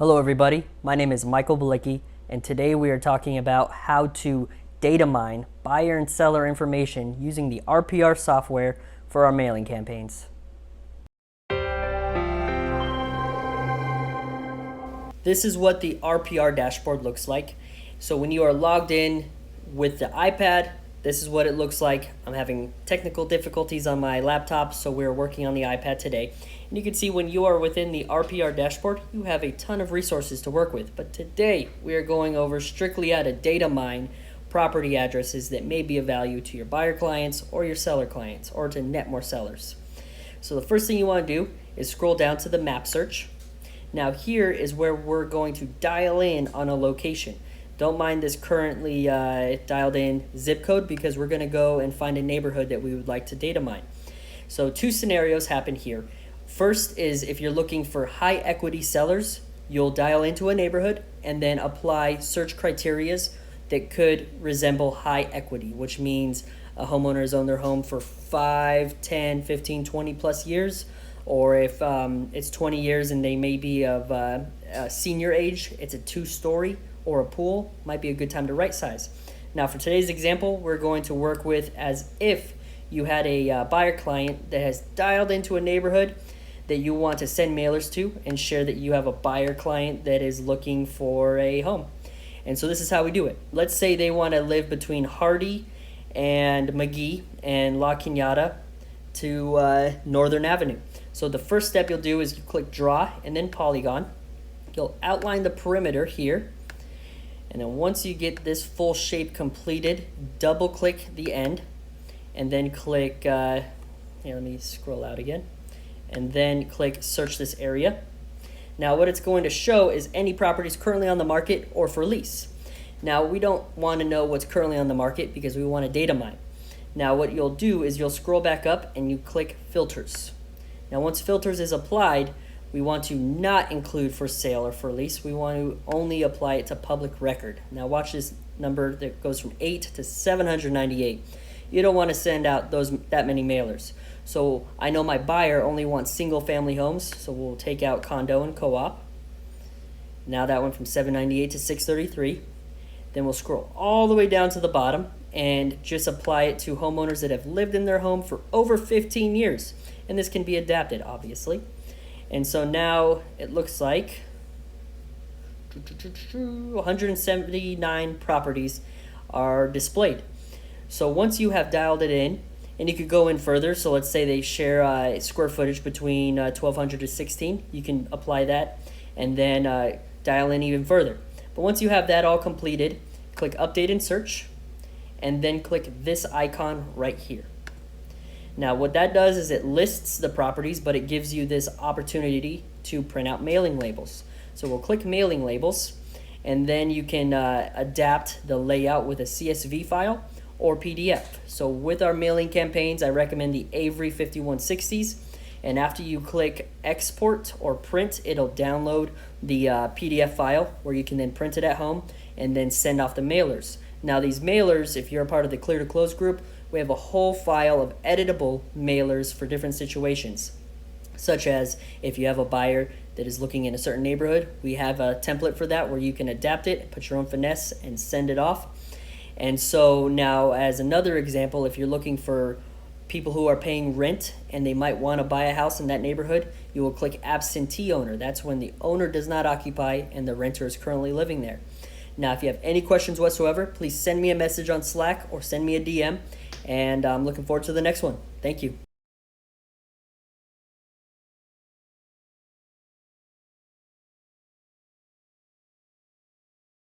Hello everybody, my name is Michael Balicki, and today we are talking about how to data mine buyer and seller information using the RPR software for our mailing campaigns. This is what the RPR dashboard looks like. So when you are logged in with the iPad, this is what it looks like. I'm having technical difficulties on my laptop, so we're working on the iPad today. And you can see when you are within the RPR dashboard, you have a ton of resources to work with. But today, we are going over strictly how to data mine property addresses that may be of value to your buyer clients or your seller clients, or to net more sellers. So the first thing you want to do is scroll down to the map search. Now here is where we're going to dial in on a location. Don't mind this currently dialed in zip code, because we're going to go and find a neighborhood that we would like to data mine. So two scenarios happen here. First is if you're looking for high equity sellers, you'll dial into a neighborhood and then apply search criterias that could resemble high equity, which means a homeowner has owned their home for 5, 10, 15, 20 plus years, or if it's 20 years and they may be of a senior age, it's a 2-story or a pool, might be a good time to right size. Now for today's example, we're going to work with as if you had a buyer client that has dialed into a neighborhood that you want to send mailers to, and share that you have a buyer client that is looking for a home. And so this is how we do it. Let's say they want to live between Hardy and McGee and La Cañada to Northern Avenue. So the first step you'll do is you click draw and then polygon. You'll outline the perimeter here. And then once you get this full shape completed, double click the end and then click, here, let me scroll out again, and then click search this area. Now what it's going to show is any properties currently on the market or for lease. Now we don't want to know what's currently on the market because we want to data mine. Now what you'll do is you'll scroll back up and you click filters. Now once filters is applied, we want to not include for sale or for lease. We want to only apply it to public record. Now watch this number that goes from 8 to 798. You don't want to send out that many mailers. So I know my buyer only wants single family homes, so we'll take out condo and co-op. Now that went from 798 to 633. Then we'll scroll all the way down to the bottom and just apply it to homeowners that have lived in their home for over 15 years. And this can be adapted, obviously. And so now it looks like 179 properties are displayed. So once you have dialed it in, and you could go in further, so let's say they share square footage between 1,200 to 16, you can apply that and then dial in even further. But once you have that all completed, click update and search, and then click this icon right here. Now what that does is it lists the properties, but it gives you this opportunity to print out mailing labels. So we'll click mailing labels, and then you can adapt the layout with a CSV file or PDF. So with our mailing campaigns, I recommend the Avery 5160s. And after you click export or print, it'll download the PDF file where you can then print it at home and then send off the mailers. Now these mailers, if you're a part of the Clear to Close group, we have a whole file of editable mailers for different situations, such as if you have a buyer that is looking in a certain neighborhood, we have a template for that where you can adapt it, put your own finesse, and send it off. And so now as another example, if you're looking for people who are paying rent and they might want to buy a house in that neighborhood, you will click absentee owner. That's when the owner does not occupy and the renter is currently living there. Now if you have any questions whatsoever, please send me a message on Slack or send me a DM, and I'm looking forward to the next one. Thank you.